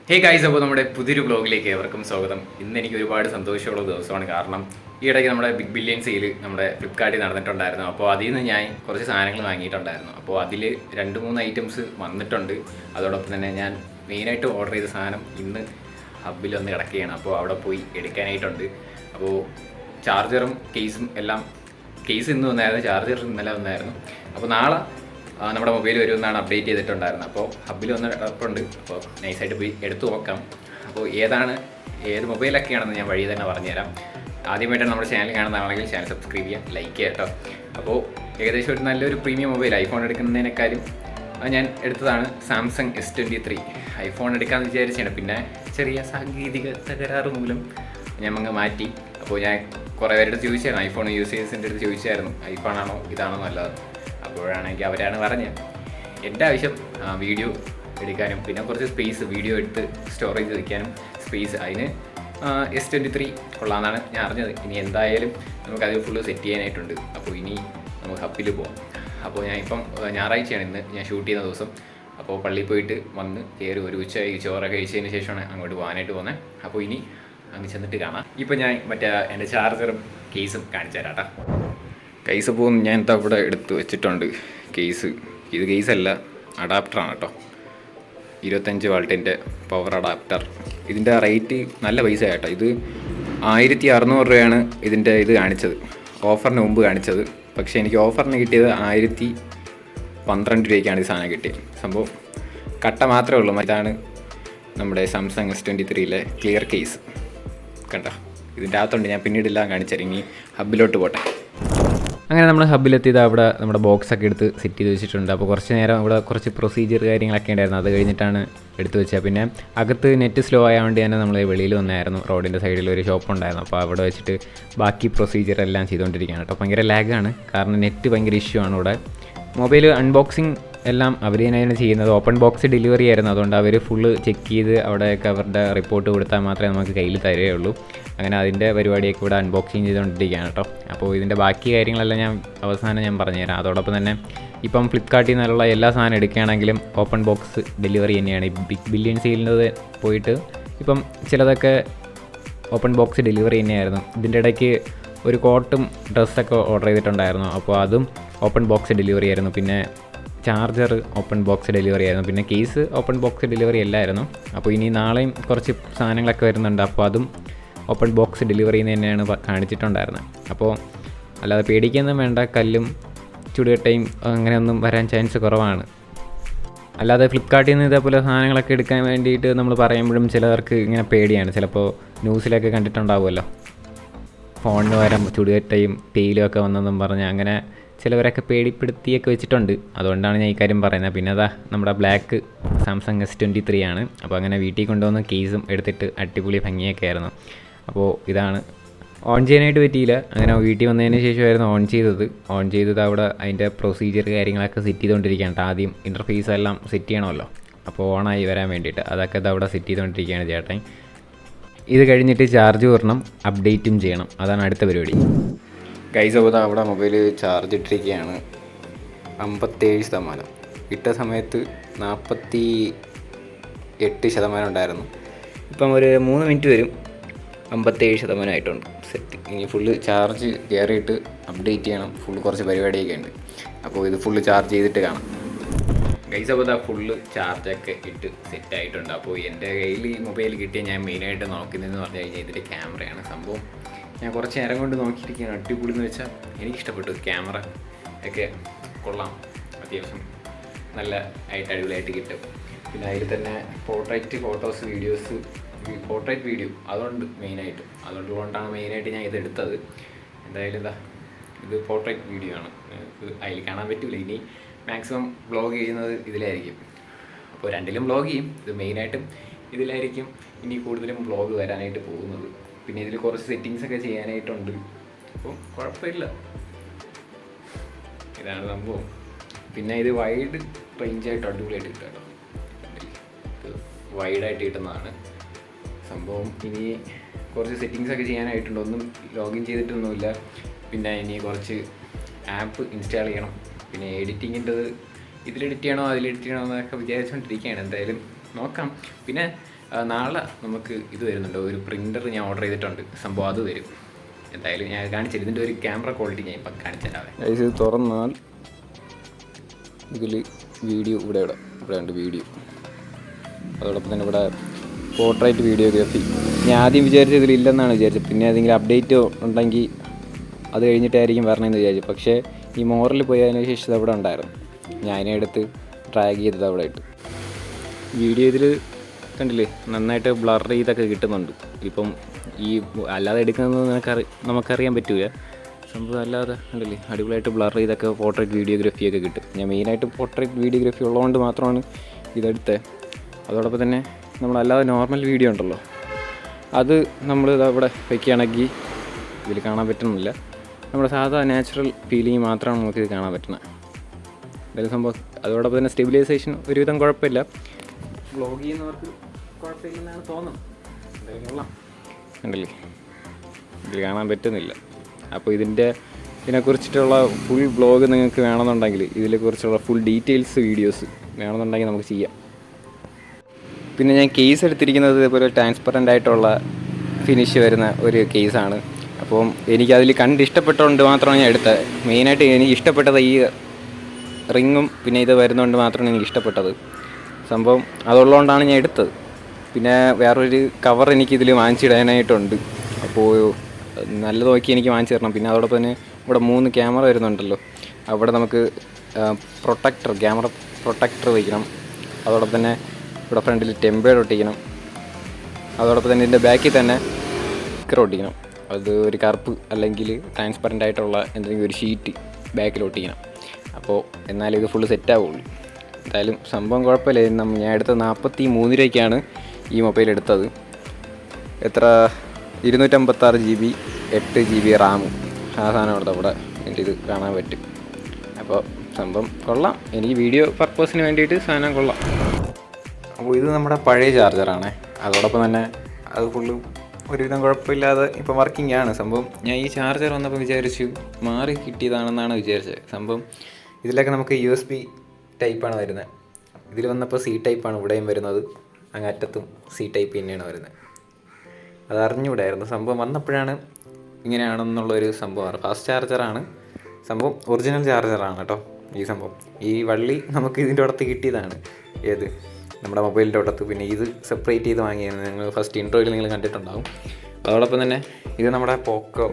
Hey guys, അപ്പോൾ നമ്മുടെ പുതിയൊരു ബ്ലോഗിലേക്ക് ഏവർക്കും സ്വാഗതം. ഇന്ന് എനിക്ക് ഒരുപാട് സന്തോഷമുള്ള ദിവസമാണ്. കാരണം ഈ ഇടയ്ക്ക് നമ്മുടെ ബിഗ് ബില്യൺ സെയിൽ നമ്മുടെ ഫ്ലിപ്കാർട്ടിൽ നടന്നിട്ടുണ്ടായിരുന്നു. അപ്പോൾ അതിൽ നിന്ന് ഞാൻ കുറച്ച് സാധനങ്ങൾ വാങ്ങിയിട്ടുണ്ടായിരുന്നു. അപ്പോൾ അതിൽ 2-3 ഐറ്റംസ് വന്നിട്ടുണ്ട്. അതോടൊപ്പം തന്നെ ഞാൻ മെയിനായിട്ട് ഓർഡർ ചെയ്ത സാധനം ഇന്ന് ഹബ്ബിൽ വന്ന് കിടക്കുകയാണ്. അപ്പോൾ അവിടെ പോയി എടുക്കാനായിട്ടുണ്ട്. അപ്പോൾ ചാർജറും കേസും എല്ലാം, കേസ് ഇന്ന് വന്നായിരുന്നു, ചാർജർ ഇന്നലെ വന്നായിരുന്നു. അപ്പോൾ നാളെ നമ്മുടെ മൊബൈൽ വരുമെന്നാണ് അപ്ഡേറ്റ് ചെയ്തിട്ടുണ്ടായിരുന്നത്. അപ്പോൾ ഹബ്ബിൽ വന്ന് കിടപ്പുണ്ട്. അപ്പോൾ നൈസായിട്ട് പോയി എടുത്തു നോക്കാം. അപ്പോൾ ഏത് മൊബൈലൊക്കെയാണെന്ന് ഞാൻ വഴി തന്നെ പറഞ്ഞുതരാം. ആദ്യമായിട്ടാണ് നമ്മുടെ ചാനൽ കാണുന്നതാണെങ്കിൽ ചാനൽ സബ്സ്ക്രൈബ് ചെയ്യാം, ലൈക്ക് ചെയ്യാം കേട്ടോ. അപ്പോൾ ഏകദേശം ഒരു നല്ലൊരു പ്രീമിയം മൊബൈൽ, ഐഫോൺ എടുക്കുന്നതിനേക്കാളും ഞാൻ എടുത്തതാണ് സാംസങ് S23. ഐഫോൺ എടുക്കാമെന്ന് വിചാരിച്ചാണ്, പിന്നെ ചെറിയ സാങ്കേതിക തകരാറ് മൂലം ഞാൻ അങ്ങ് മാറ്റി. അപ്പോൾ ഞാൻ കുറേ പേരുടെ അടുത്ത് ചോദിച്ചായിരുന്നു, ഐഫോൺ യൂസേഴ്സിൻ്റെ അടുത്ത് ചോദിച്ചായിരുന്നു ഐഫോണാണോ ഇതാണോ നല്ലത്. അപ്പോഴാണെങ്കിൽ അവരാണ് പറഞ്ഞത് എൻ്റെ ആവശ്യം വീഡിയോ എടുക്കാനും പിന്നെ കുറച്ച് സ്പേസ്, വീഡിയോ എടുത്ത് സ്റ്റോറേജ് വയ്ക്കാനും സ്പേസ്, അതിന് S23 കൊള്ളാമെന്നാണ് ഞാൻ അറിഞ്ഞത്. ഇനി എന്തായാലും നമുക്കത് ഫുള്ള് സെറ്റ് ചെയ്യാനായിട്ടുണ്ട്. അപ്പോൾ ഇനി നമുക്ക് ഹബ്ബിൽ പോകാം. അപ്പോൾ ഞാൻ ഇപ്പം ഞായറാഴ്ചയാണ് ഇന്ന് ഞാൻ ഷൂട്ട് ചെയ്യുന്ന ദിവസം. അപ്പോൾ പള്ളിയിൽ പോയിട്ട് വന്ന് കയറി ഒരു ഉച്ചയായി ചോറൊക്കെ കഴിച്ചതിന് ശേഷമാണ് അങ്ങോട്ട് പോകാനായിട്ട് പോകുന്നത്. അപ്പോൾ ഇനി അങ്ങ് ചെന്നിട്ട് കാണാം. ഇപ്പം ഞാൻ എൻ്റെ ചാർജറും കേസും കാണിച്ചു തരാം കേട്ടോ. കേസ് പോകും ഞാൻ എന്താ ഇവിടെ എടുത്ത് വെച്ചിട്ടുണ്ട്. ഇത് കേസല്ല, അഡാപ്റ്ററാണ് കേട്ടോ. 25 വാൾട്ടിൻ്റെ പവർ അഡാപ്റ്റർ. ഇതിൻ്റെ റേറ്റ് നല്ല പൈസ കേട്ടോ. ഇത് 1600 രൂപയാണ് ഇതിൻ്റെ ഇത് കാണിച്ചത്, ഓഫറിന് മുമ്പ് കാണിച്ചത്. പക്ഷേ എനിക്ക് ഓഫറിന് കിട്ടിയത് 1012 രൂപയ്ക്കാണ് ഈ സാധനം കിട്ടിയത്. സംഭവം കട്ട മാത്രമേ ഉള്ളൂ. ഇതാണ് നമ്മുടെ സാംസങ് S23 ക്ലിയർ കേസ് കണ്ടോ. ഇതിൻ്റെ അകത്തുണ്ട്, ഞാൻ പിന്നീടെല്ലാം കാണിച്ചാൽ. ഇനി ഹബ്ബിലോട്ട് പോട്ടെ. അങ്ങനെ നമ്മൾ ഹബ്ബിലെത്തിയത് അവിടെ നമ്മുടെ ബോക്സൊക്കെ എടുത്ത് സെറ്റ് ചെയ്ത് വെച്ചിട്ടുണ്ട്. അപ്പോൾ കുറച്ച് നേരം ഇവിടെ കുറച്ച് പ്രൊസീജിയർ കാര്യങ്ങളൊക്കെ ഉണ്ടായിരുന്നു, അത് കഴിഞ്ഞിട്ടാണ് എടുത്ത് വെച്ചത്. പിന്നെ അകത്ത് നെറ്റ് സ്ലോ ആയതുകൊണ്ട് തന്നെ നമ്മൾ വെളിയിൽ വന്നായിരുന്നു. റോഡിൻ്റെ സൈഡിൽ ഒരു ഷോപ്പ് ഉണ്ടായിരുന്നു. അപ്പോൾ അവിടെ വെച്ചിട്ട് ബാക്കി പ്രൊസീജിയർ എല്ലാം ചെയ്തുകൊണ്ടിരിക്കുകയാണ് കേട്ടോ. ഭയങ്കര ലാഗാണ്, കാരണം നെറ്റ് ഭയങ്കര ഇഷ്യൂ ആണ് ഇവിടെ. മൊബൈൽ അൺബോക്സിങ് എല്ലാം അവർ തന്നെയാണ് ചെയ്യുന്നത്. ഓപ്പൺ ബോക്സ് ഡെലിവറി ആയിരുന്നു, അതുകൊണ്ട് അവർ ഫുള്ള് ചെക്ക് ചെയ്ത് അവിടെയൊക്കെ അവരുടെ റിപ്പോർട്ട് കൊടുത്താൽ മാത്രമേ നമുക്ക് കയ്യിൽ തരുകയുള്ളൂ. അങ്ങനെ അതിൻ്റെ പരിപാടിയൊക്കെ ഇവിടെ അൺബോക്സിങ് ചെയ്തുകൊണ്ടിരിക്കുകയാണ് കേട്ടോ. അപ്പോൾ ഇതിൻ്റെ ബാക്കി കാര്യങ്ങളെല്ലാം ഞാൻ അവസാനം പറഞ്ഞുതരാം. അതോടൊപ്പം തന്നെ ഇപ്പം ഫ്ലിപ്കാർട്ടിൽ നിന്നുള്ള എല്ലാ സാധനം എടുക്കുകയാണെങ്കിലും ഓപ്പൺ ബോക്സ് ഡെലിവറി തന്നെയാണ്. ഈ ബിഗ് ബില്യൺ സെയിലിൻ്റെ പോയിട്ട് ഇപ്പം ചിലതൊക്കെ ഓപ്പൺ ബോക്സ് ഡെലിവറി തന്നെയായിരുന്നു. ഇതിൻ്റെ ഇടയ്ക്ക് ഒരു കോട്ടും ഡ്രസ്സൊക്കെ ഓർഡർ ചെയ്തിട്ടുണ്ടായിരുന്നു. അപ്പോൾ അതും ഓപ്പൺ ബോക്സ് ഡെലിവറി ആയിരുന്നു. പിന്നെ ചാർജർ ഓപ്പൺ ബോക്സ് ഡെലിവറി ആയിരുന്നു. പിന്നെ കേസ് ഓപ്പൺ ബോക്സ് ഡെലിവറി അല്ലായിരുന്നു. അപ്പോൾ ഇനി നാളെയും കുറച്ച് സാധനങ്ങളൊക്കെ വരുന്നുണ്ട്. അപ്പോൾ അതും ഓപ്പൺ ബോക്സ് ഡെലിവറി തന്നെയാണ് കാണിച്ചിട്ടുണ്ടായിരുന്നത്. അപ്പോൾ അല്ലാതെ പേടിക്കൊന്നും വേണ്ട, കല്ലും ചുടുകട്ടയും അങ്ങനെയൊന്നും വരാൻ ചാൻസ് കുറവാണ്. അല്ലാതെ ഫ്ലിപ്കാർട്ടിൽ നിന്ന് ഇതേപോലെ സാധനങ്ങളൊക്കെ എടുക്കാൻ വേണ്ടിയിട്ട് നമ്മൾ പറയുമ്പോഴും ചിലർക്ക് ഇങ്ങനെ പേടിയാണ്. ചിലപ്പോൾ ന്യൂസിലൊക്കെ കണ്ടിട്ടുണ്ടാവുമല്ലോ, ഫോണിന് പകരം ചുടുകട്ടയും തേയിലും ഒക്കെ വന്നെന്നും പറഞ്ഞ് അങ്ങനെ ചിലവരൊക്കെ പേടിപ്പെടുത്തിയൊക്കെ വെച്ചിട്ടുണ്ട്. അതുകൊണ്ടാണ് ഞാൻ ഈ കാര്യം പറയുന്നത്. പിന്നെ അതാ നമ്മുടെ ബ്ലാക്ക് സാംസങ് S23 ആണ്. അപ്പോൾ അങ്ങനെ വീട്ടിൽ കൊണ്ടുവന്ന് കേസും എടുത്തിട്ട് അടിപൊളി ഭംഗിയൊക്കെ ആയിരുന്നു. അപ്പോൾ ഇതാണ്, ഓൺ ചെയ്യാനായിട്ട് പറ്റിയില്ല. അങ്ങനെ വീട്ടിൽ വന്നതിന് ശേഷമായിരുന്നു ഓൺ ചെയ്തത് അവിടെ അതിൻ്റെ പ്രൊസീജിയർ കാര്യങ്ങളൊക്കെ സെറ്റ് ചെയ്തുകൊണ്ടിരിക്കുകയാണ്. ആദ്യം ഇൻ്റർഫേസ് എല്ലാം സെറ്റ് ചെയ്യണമല്ലോ, അപ്പോൾ ഓണായി വരാൻ വേണ്ടിയിട്ട് അതൊക്കെ അവിടെ സെറ്റ് ചെയ്തുകൊണ്ടിരിക്കുകയാണ് ചേട്ടൻ. ഇത് കഴിഞ്ഞിട്ട് ചാർജ് വരണം, അപ്ഡേറ്റും ചെയ്യണം, അതാണ് അടുത്ത പരിപാടി. ഗൈസ്, അപ്പോൾ അവിടെ മൊബൈൽ ചാർജ് ഇട്ടിരിക്കുകയാണ്. 57%. ഇട്ട സമയത്ത് 48% ഉണ്ടായിരുന്നു. ഇപ്പം ഒരു 3 മിനിറ്റ് വരും, 57% ആയിട്ടുണ്ട്. സെറ്റ്. ഇനി ഫുള്ള് ചാർജ് കയറിയിട്ട് അപ്ഡേറ്റ് ചെയ്യണം. ഫുള്ള് കുറച്ച് പരിപാടിയൊക്കെ ഉണ്ട്. അപ്പോൾ ഇത് ഫുള്ള് ചാർജ് ചെയ്തിട്ട് കാണാം. ഗൈസ്, അപ്പോൾ ഇതാ ഫുള്ള് ചാർജൊക്കെ ഇട്ട് സെറ്റായിട്ടുണ്ട്. അപ്പോൾ എൻ്റെ കയ്യിൽ ഈ മൊബൈൽ കിട്ടിയ ഞാൻ മെയിനായിട്ട് നോക്കുന്നതെന്ന് പറഞ്ഞു കഴിഞ്ഞാൽ ഇതിൻ്റെ ക്യാമറയാണ്. സംഭവം ഞാൻ കുറച്ച് നേരം കൊണ്ട് നോക്കിയിരിക്കുകയാണ്. അടിപൊളി എന്ന് വെച്ചാൽ എനിക്കിഷ്ടപ്പെട്ടു. ക്യാമറ ഒക്കെ കൊള്ളാം, അത്യാവശ്യം നല്ല അടിപൊളിയായിട്ട് കിട്ടും. പിന്നെ അതിൽ തന്നെ portrait photos, videos, portrait video അതുകൊണ്ട് മെയിനായിട്ട്, അതുകൊണ്ടാണ് മെയിനായിട്ട് ഞാൻ ഇത് എടുത്തത്. എന്തായാലും ഇത് പോർട്രേറ്റ് വീഡിയോ ആണ്, അതിൽ കാണാൻ പറ്റില്ല. ഇനി മാക്സിമം വ്ളോഗ് ചെയ്യുന്നത് ഇതിലായിരിക്കും. അപ്പോൾ രണ്ടിലും വ്ളോഗ് ചെയ്യും. ഇത് മെയിനായിട്ടും ഇതിലായിരിക്കും ഇനി കൂടുതലും വ്ളോഗ് വരാനായിട്ട് പോകുന്നത്. പിന്നെ ഇതിൽ കുറച്ച് സെറ്റിങ്സൊക്കെ ചെയ്യാനായിട്ടുണ്ട്. അപ്പം കുഴപ്പമില്ല, ഇതാണ് സംഭവം. പിന്നെ ഇത് വൈഡ് റേഞ്ചായിട്ട് അടിപൊളിയായിട്ട് കിട്ടും കേട്ടോ. ഇത് വൈഡായിട്ട് കിട്ടുന്നതാണ് സംഭവം. ഇനി കുറച്ച് സെറ്റിങ്സൊക്കെ ചെയ്യാനായിട്ടുണ്ട്. ഒന്നും ലോഗിൻ ചെയ്തിട്ടൊന്നുമില്ല. പിന്നെ ഇനി കുറച്ച് ആപ്പ് ഇൻസ്റ്റാൾ ചെയ്യണം. പിന്നെ എഡിറ്റിങ്ങിൻ്റെത് ഇതിൽ എഡിറ്റ് ചെയ്യണോ അതിൽ എഡിറ്റ് ചെയ്യണോ എന്നൊക്കെ വിചാരിച്ചുകൊണ്ടിരിക്കുകയാണ്. എന്തായാലും നോക്കാം. പിന്നെ നാളെ നമുക്ക് ഇത് വരുന്നുണ്ട്, ഒരു പ്രിൻ്റർ ഞാൻ ഓർഡർ ചെയ്തിട്ടുണ്ട്. സംഭവം അത് വരും എന്തായാലും. ഞാൻ കാണിച്ചില്ല, ഇതിൻ്റെ ഒരു ക്യാമറ ക്വാളിറ്റി ഞാൻ ഇപ്പം കാണിച്ചിട്ടാവേ. ഇത് തുറന്നാൽ ഇതിൽ വീഡിയോ ഇവിടെ ഉണ്ട് വീഡിയോ. അതോടൊപ്പം തന്നെ ഇവിടെ പോർട്രേറ്റ് വീഡിയോഗ്രാഫി. ഞാൻ ആദ്യം വിചാരിച്ചത് ഇതിലില്ലെന്നാണ് വിചാരിച്ചത്. പിന്നെ ഏതെങ്കിലും അപ്ഡേറ്റ് ഉണ്ടെങ്കിൽ അത് കഴിഞ്ഞിട്ടായിരിക്കും വരണമെന്ന് വിചാരിച്ചു. പക്ഷേ ഈ മോറിൽ പോയി അതിന് ശേഷം ഇത് അവിടെ ഉണ്ടായിരുന്നു. ഞാൻ അതിനെ എടുത്ത് ട്രാഗ് ചെയ്തത് അവിടെ ഇട്ട്. വീഡിയോ ഇതിൽ കണ്ടില്ലേ, നന്നായിട്ട് ബ്ലർ ചെയ്തൊക്കെ കിട്ടുന്നുണ്ട്. ഇപ്പം ഈ അല്ലാതെ എടുക്കുന്നത് നമുക്കറിയാൻ പറ്റില്ല. സംഭവം അല്ലാതെ കണ്ടില്ലേ, അടിപൊളിയായിട്ട് ബ്ലർ ചെയ്തൊക്കെ പോർട്രേറ്റ് വീഡിയോഗ്രാഫിയൊക്കെ കിട്ടും. ഞാൻ മെയിനായിട്ട് പോർട്രേറ്റ് വീഡിയോഗ്രാഫി ഉള്ളതുകൊണ്ട് മാത്രമാണ് ഇതെടുത്തത്. അതോടൊപ്പം തന്നെ നമ്മളല്ലാതെ നോർമൽ വീഡിയോ ഉണ്ടല്ലോ, അത് നമ്മൾ അവിടെ വയ്ക്കുകയാണെങ്കിൽ ഇതിൽ കാണാൻ പറ്റുന്നില്ല. നമ്മുടെ സാധാ നാച്ചുറൽ ഫീലിംഗ് മാത്രമാണ് നമുക്കിത് കാണാൻ പറ്റുന്നത്. എന്തായാലും സംഭവം അതോടൊപ്പം തന്നെ സ്റ്റെബിലൈസേഷൻ ഒരുവിധം കുഴപ്പമില്ല. വ്ളോഗ് ചെയ്യുന്നവർക്ക് കുഴപ്പമില്ലെന്നാണ് തോന്നുന്നത്. എന്തായാലും കൊള്ളാം. ഉണ്ടല്ലേ, ഇതിൽ കാണാൻ പറ്റുന്നില്ല. അപ്പോൾ ഇതിനെക്കുറിച്ചിട്ടുള്ള ഫുൾ വ്ളോഗ് നിങ്ങൾക്ക് വേണമെന്നുണ്ടെങ്കിൽ, ഇതിനെക്കുറിച്ചുള്ള ഫുൾ ഡീറ്റെയിൽസ് വീഡിയോസ് വേണമെന്നുണ്ടെങ്കിൽ നമുക്ക് ചെയ്യാം. പിന്നെ ഞാൻ കേസ് എടുത്തിരിക്കുന്നത് ഇതേപോലെ ട്രാൻസ്പെറൻ്റ് ആയിട്ടുള്ള ഫിനിഷ് വരുന്ന ഒരു കേസാണ്. അപ്പം എനിക്കതിൽ ഇഷ്ടപ്പെട്ടുകൊണ്ട് മാത്രമാണ് ഞാൻ എടുത്തത്. മെയിനായിട്ട് എനിക്ക് ഇഷ്ടപ്പെട്ടത് ഈ റിങ്ങും പിന്നെ ഇത് വരുന്നതുകൊണ്ട് മാത്രമാണ് എനിക്ക് ഇഷ്ടപ്പെട്ടത്. സംഭവം അതുള്ളതുകൊണ്ടാണ് ഞാൻ എടുത്തത്. പിന്നെ വേറൊരു കവർ എനിക്കിതിൽ വാങ്ങിച്ചിടാനായിട്ടുണ്ട്. അപ്പോൾ നല്ലത് നോക്കി എനിക്ക് വാങ്ങിച്ചു തരണം. പിന്നെ അതോടൊപ്പം തന്നെ ഇവിടെ 3 ക്യാമറ വരുന്നുണ്ടല്ലോ, അവിടെ നമുക്ക് ക്യാമറ പ്രൊട്ടക്ടർ വയ്ക്കണം. അതോടൊപ്പം തന്നെ ഇവിടെ ഫ്രണ്ടിൽ ടെമ്പേഡ് ഒട്ടിക്കണം. അതോടൊപ്പം തന്നെ ഇതിൻ്റെ ബാക്കിൽ തന്നെ സ്റ്റിക്കർ ഒട്ടിക്കണം. അത് ഒരു കറുപ്പ് അല്ലെങ്കിൽ ട്രാൻസ്പെറൻ്റ് ആയിട്ടുള്ള എന്തെങ്കിലും ഒരു ഷീറ്റ് ബാക്കിൽ ഒട്ടിക്കണം. അപ്പോൾ എന്നാലും ഇത് ഫുള്ള് സെറ്റാവുള്ളൂ. എന്തായാലും സംഭവം കുഴപ്പമില്ല. ഞാൻ എടുത്തത് 43 രൂപയ്ക്കാണ് ഈ മൊബൈൽ എടുത്തത്. എത്ര 256 GB 8 GB റാം. ആ സാധനം എടുത്തത് അവിടെ എൻ്റെ ഇത് കാണാൻ പറ്റും. അപ്പോൾ സംഭവം കൊള്ളാം. എനിക്ക് വീഡിയോ പർപ്പസിന് വേണ്ടിയിട്ട് സാധനം കൊള്ളാം. അപ്പോൾ ഇത് നമ്മുടെ പഴയ ചാർജറാണ്. അതോടൊപ്പം തന്നെ അത് ഫുള്ള് ഒരുവിധം കുഴപ്പമില്ലാതെ ഇപ്പോൾ വർക്കിംഗ് ആണ്. സംഭവം ഞാൻ ഈ ചാർജർ വന്നപ്പോൾ വിചാരിച്ചു മാറി കിട്ടിയതാണെന്നാണ് വിചാരിച്ചത്. സംഭവം ഇതിലൊക്കെ നമുക്ക് USB ടൈപ്പാണ് വരുന്നത്. ഇതിൽ വന്നപ്പോൾ C ടൈപ്പാണ് ഇവിടെയും വരുന്നത്. അങ്ങറ്റത്തും C ടൈപ്പ് തന്നെയാണ് വരുന്നത്. അത് അറിഞ്ഞുകൂടായിരുന്നു. സംഭവം വന്നപ്പോഴാണ് ഇങ്ങനെയാണെന്നുള്ളൊരു സംഭവമാണ്. ഫാസ്റ്റ് ചാർജറാണ് സംഭവം, ഒറിജിനൽ ചാർജറാണ് കേട്ടോ ഈ സംഭവം. ഈ വള്ളി നമുക്ക് ഇതിൻ്റെ അടുത്ത് കിട്ടിയതാണ്, ഏത് നമ്മുടെ മൊബൈലിൻ്റെ അടുത്ത്. പിന്നെ ഇത് സെപ്പറേറ്റ് ചെയ്ത് വാങ്ങിയാണ്. നിങ്ങൾ ഫസ്റ്റ് ഇൻട്രോയിൽ നിങ്ങൾ കണ്ടിട്ടുണ്ടാകും. അതോടൊപ്പം തന്നെ ഇത് നമ്മുടെ പോക്കോ,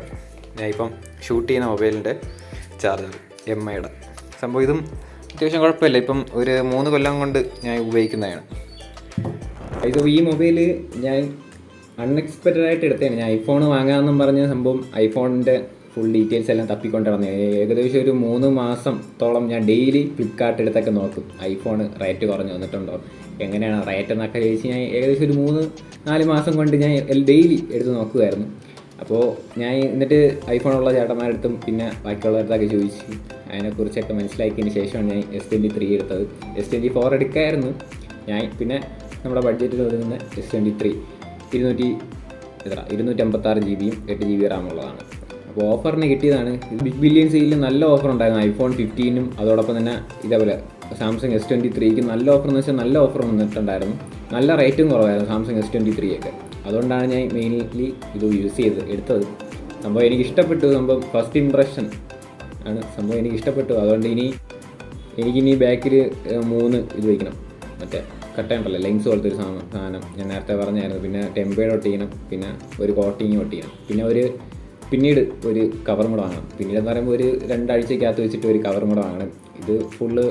ഞാൻ ഇപ്പം ഷൂട്ട് ചെയ്യുന്ന മൊബൈലിൻ്റെ ചാർജർ MIയുടെ സംഭവം. ഇതും അത്യാവശ്യം കുഴപ്പമില്ല. ഇപ്പം ഒരു 3 കൊല്ലം കൊണ്ട് ഞാൻ ഉപയോഗിക്കുന്നതാണ്. ഇത് ഈ മൊബൈൽ ഞാൻ അൺഎക്സ്പെക്റ്റഡ് ആയിട്ട് എടുത്തതാണ്. ഞാൻ ഐഫോൺ വാങ്ങാമെന്നും പറഞ്ഞ സംഭവം ഐഫോണിൻ്റെ ഫുൾ ഡീറ്റെയിൽസ് എല്ലാം തപ്പിക്കൊണ്ട് നടന്നു. ഏകദേശം ഒരു 3 മാസത്തോളം ഞാൻ ഡെയിലി ഫ്ലിപ്കാർട്ട് എടുത്തൊക്കെ നോക്കും, ഐഫോൺ റേറ്റ് കുറഞ്ഞ് വന്നിട്ടുണ്ടോ, എങ്ങനെയാണ് റേറ്റ് എന്നൊക്കെ ചോദിച്ച് ഞാൻ ഏകദേശം ഒരു 3-4 മാസം കൊണ്ട് ഞാൻ ഡെയിലി എടുത്ത് നോക്കുമായിരുന്നു. അപ്പോൾ ഞാൻ എന്നിട്ട് ഐഫോണുള്ള ചേട്ടന്മാരടുത്തും പിന്നെ ബാക്കിയുള്ളവരടുത്തൊക്കെ ചോദിച്ച് അതിനെക്കുറിച്ചൊക്കെ മനസ്സിലാക്കിയതിന് ശേഷമാണ് ഞാൻ S23 എടുത്തത്. S24 എടുക്കായിരുന്നു ഞാൻ. പിന്നെ നമ്മുടെ ബഡ്ജറ്റിൽ ഒതുങ്ങുന്ന S23 256 GB 8 GB റാം ഉള്ളതാണ്. അപ്പോൾ ഓഫറിന് കിട്ടിയതാണ്. ബിഗ് ബില്യൺ സെയിലിൽ നല്ല ഓഫർ ഉണ്ടായിരുന്നു. iPhone 15 അതോടൊപ്പം തന്നെ ഇതേപോലെ സാംസങ് S23 നല്ല ഓഫർ എന്ന് വെച്ചാൽ നല്ല ഓഫർ വന്നിട്ടുണ്ടായിരുന്നു. നല്ല റേറ്റും കുറവായിരുന്നു സാംസങ് S23 ഒക്കെ. അതുകൊണ്ടാണ് ഞാൻ മെയിൻലി ഇത് യൂസ് എടുത്തത്. സംഭവം എനിക്ക് ഇഷ്ടപ്പെട്ടു. സംഭവം ഫസ്റ്റ് ഇംപ്രഷൻ ആണ്. സംഭവം എനിക്ക് ഇഷ്ടപ്പെട്ടു. അതുകൊണ്ട് എനിക്കിനി ബാക്കിൽ 3 ഇത് വയ്ക്കണം, മറ്റേ കട്ടയുണ്ടല്ലോ ലെൻസ് പോലത്തെ ഒരു സാധനം ഞാൻ നേരത്തെ പറഞ്ഞായിരുന്നു. പിന്നെ ടെമ്പേഡ് ഒട്ടിക്കണം, പിന്നെ ഒരു കോട്ടിങ് ഒട്ടിക്കണം, പിന്നെ പിന്നീട് ഒരു കവറും കൂടെ വാങ്ങണം. പിന്നീടെന്ന് പറയുമ്പോൾ ഒരു 2 ആഴ്ചക്കകത്ത് വെച്ചിട്ട് ഒരു കവറും കൂടെ വാങ്ങണം. ഇത് ഫുള്ള്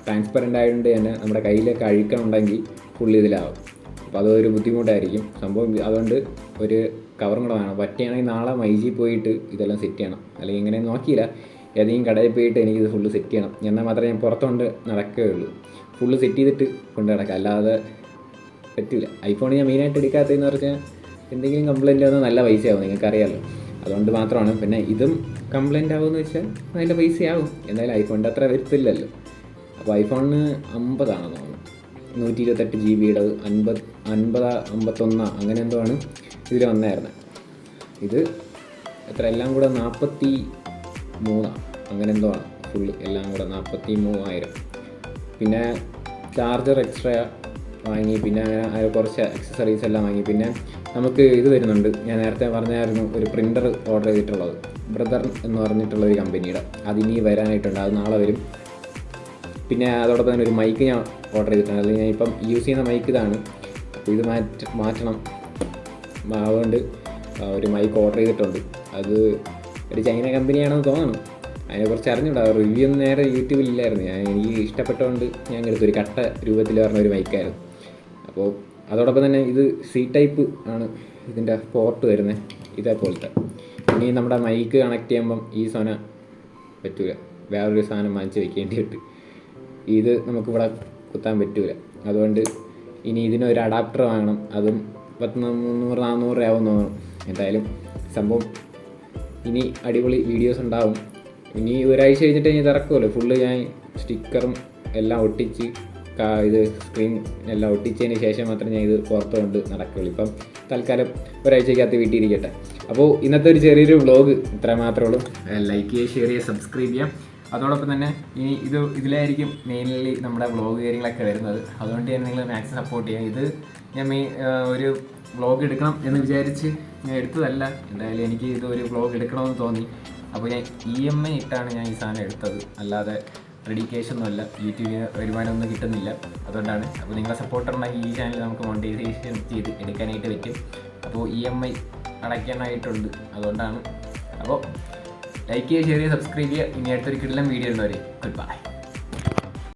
ട്രാൻസ്പെറൻ്റ് ആയതുകൊണ്ട് തന്നെ നമ്മുടെ കയ്യിലൊക്കെ അഴുക്കമുണ്ടെങ്കിൽ ഫുള്ള് ഇതിലാവും. അപ്പോൾ അതൊരു ബുദ്ധിമുട്ടായിരിക്കും സംഭവം. അതുകൊണ്ട് ഒരു കവറും കൂടെ വേണം. പറ്റുകയാണെങ്കിൽ നാളെ മൈജി പോയിട്ട് ഇതെല്ലാം സെറ്റ് ചെയ്യണം. അല്ലെങ്കിൽ ഇങ്ങനെ നോക്കിയില്ല, ഏതെങ്കിലും കടയിൽ പോയിട്ട് എനിക്കിത് ഫുള്ള് സെറ്റ് ചെയ്യണം. എന്നാൽ മാത്രമേ ഞാൻ പുറത്തുകൊണ്ട് നടക്കുകയുള്ളൂ. ഫുള്ള് സെറ്റ് ചെയ്തിട്ട് കൊണ്ട് നടക്കുക, അല്ലാതെ പറ്റില്ല. ഐഫോൺ ഞാൻ മെയിനായിട്ട് എടുക്കാത്തതെന്ന് പറഞ്ഞാൽ എന്തെങ്കിലും കംപ്ലയിൻ്റ് വന്നാൽ നല്ല പൈസയാവും, നിങ്ങൾക്കറിയാമല്ലോ. അതുകൊണ്ട് മാത്രമാണ്. പിന്നെ ഇതും കംപ്ലയിൻ്റ് ആവുമെന്ന് വെച്ചാൽ നല്ല പൈസയാവും. എന്തായാലും ഐഫോണിൻ്റെ അത്ര വരത്തില്ലല്ലോ. അപ്പോൾ ഐഫോണിന് 50 ആണെന്ന് തോന്നുന്നു, 128 GB 51 അങ്ങനെ എന്തോ ആണ് ഇതിൽ വന്നായിരുന്നത്. ഇത് എല്ലാം കൂടെ 43 അങ്ങനെ എന്തോ ആണ് ഫുള്ള് എല്ലാം കൂടെ 43,000. പിന്നെ ചാർജർ എക്സ്ട്രാ വാങ്ങി. പിന്നെ അങ്ങനെ കുറച്ച് അക്സസറീസ് എല്ലാം വാങ്ങി. പിന്നെ നമുക്ക് ഇത് വരുന്നുണ്ട്, ഞാൻ നേരത്തെ പറഞ്ഞായിരുന്നു ഒരു പ്രിൻ്റർ ഓർഡർ ചെയ്തിട്ടുള്ളത്, ബ്രദർ എന്ന് പറഞ്ഞിട്ടുള്ള ഒരു കമ്പനിയുടെ. അതിനി വരാനായിട്ടുണ്ട്, അത് നാളെ വരും. പിന്നെ അതോടൊപ്പം തന്നെ ഒരു മൈക്ക് ഞാൻ ഓർഡർ ചെയ്തിട്ടുണ്ട്. അത് ഞാൻ ഇപ്പം യൂസ് ചെയ്യുന്ന മൈക്ക് ഇതാണ്. അപ്പോൾ ഇത് മാറ്റണം. അതുകൊണ്ട് ഒരു മൈക്ക് ഓർഡർ ചെയ്തിട്ടുണ്ട്. അത് ഒരു ചൈന കമ്പനിയാണെന്ന് തോന്നണം. അതിനെക്കുറിച്ച് അറിഞ്ഞൂടാ, റിവ്യൂ ഒന്നും നേരെ യൂട്യൂബിലില്ലായിരുന്നു. എനിക്ക് ഇഷ്ടപ്പെട്ടുകൊണ്ട് ഞാൻ എടുത്തു. ഒരു കട്ട രൂപത്തിൽ പറഞ്ഞ ഒരു മൈക്കായിരുന്നു. അപ്പോൾ അതോടൊപ്പം തന്നെ ഇത് സി ടൈപ്പ് ആണ് ഇതിൻ്റെ പോർട്ട് വരുന്നത്, ഇതേപോലത്തെ. ഇനി നമ്മുടെ മൈക്ക് കണക്ട് ചെയ്യുമ്പം ഈ സോന പറ്റൂല, വേറൊരു സാധനം വാങ്ങിച്ച് വെക്കേണ്ടി വരും. ഇത് നമുക്കിവിടെ കുത്താൻ പറ്റൂല. അതുകൊണ്ട് ഇനി ഇതിനൊരു അഡാപ്റ്റർ വാങ്ങണം. അതും 300-400 രൂപയാവും തോന്നണം. എന്തായാലും സംഭവം ഇനി അടിപൊളി വീഡിയോസ് ഉണ്ടാവും. ഇനി ഒരാഴ്ച കഴിഞ്ഞിട്ട് ഇനി ഇറക്കുമല്ലോ ഫുള്ള്. ഞാൻ സ്റ്റിക്കറും എല്ലാം ഒട്ടിച്ച് ഇത് സ്ക്രീൻ എല്ലാം ഒട്ടിച്ചതിന് ശേഷം മാത്രമേ ഞാൻ ഇത് പുറത്ത് കൊണ്ട് നടക്കുകയുള്ളൂ. ഇപ്പം തൽക്കാലം ഒരാഴ്ചക്കകത്ത് വീട്ടിലിരിക്കട്ടെ. അപ്പോൾ ഇന്നത്തെ ഒരു ചെറിയൊരു വ്ളോഗ് ഇത്ര മാത്രമേ ഉള്ളൂ. ലൈക്ക് ചെയ്യുക, ഷെയർ ചെയ്യുക, സബ്സ്ക്രൈബ് ചെയ്യാം. അതോടൊപ്പം തന്നെ ഇനി ഇതിലായിരിക്കും മെയിൻലി നമ്മുടെ വ്ളോഗ് കാര്യങ്ങളൊക്കെ വരുന്നത്. അതുകൊണ്ട് തന്നെ നിങ്ങൾ മാക്സിമം സപ്പോർട്ട് ചെയ്യാം. ഇത് ഞാൻ ഒരു വ്ളോഗ് എടുക്കണം എന്ന് വിചാരിച്ച് ഞാൻ എടുത്തതല്ല. എന്തായാലും എനിക്ക് ഇത് ഒരു വ്ളോഗ് എടുക്കണമെന്ന് തോന്നി. അപ്പോൾ ഞാൻ EMI ഇട്ടാണ് ഞാൻ ഈ സാധനം എടുത്തത്, അല്ലാതെ റെഡി ക്യാഷ് ഒന്നുമല്ല. യൂട്യൂബിന് വരുമാനമൊന്നും കിട്ടുന്നില്ല, അതുകൊണ്ടാണ്. അപ്പോൾ നിങ്ങളെ സപ്പോർട്ടുണ്ടെങ്കിൽ ഈ ചാനൽ നമുക്ക് മോണിറ്റൈസേഷൻ ചെയ്ത് എടുക്കാനായിട്ട് പറ്റും. അപ്പോൾ EMI അടയ്ക്കാനായിട്ടുണ്ട്, അതുകൊണ്ടാണ്. അപ്പോൾ ലൈക്ക് ചെയ്യുക, ഷെയർ ചെയ്യുക, സബ്സ്ക്രൈബ് ചെയ്യുക. ഇനി അടുത്തൊരു കിടിലൻ വീഡിയോ ഉള്ളവരെ ഗുഡ് ബൈ.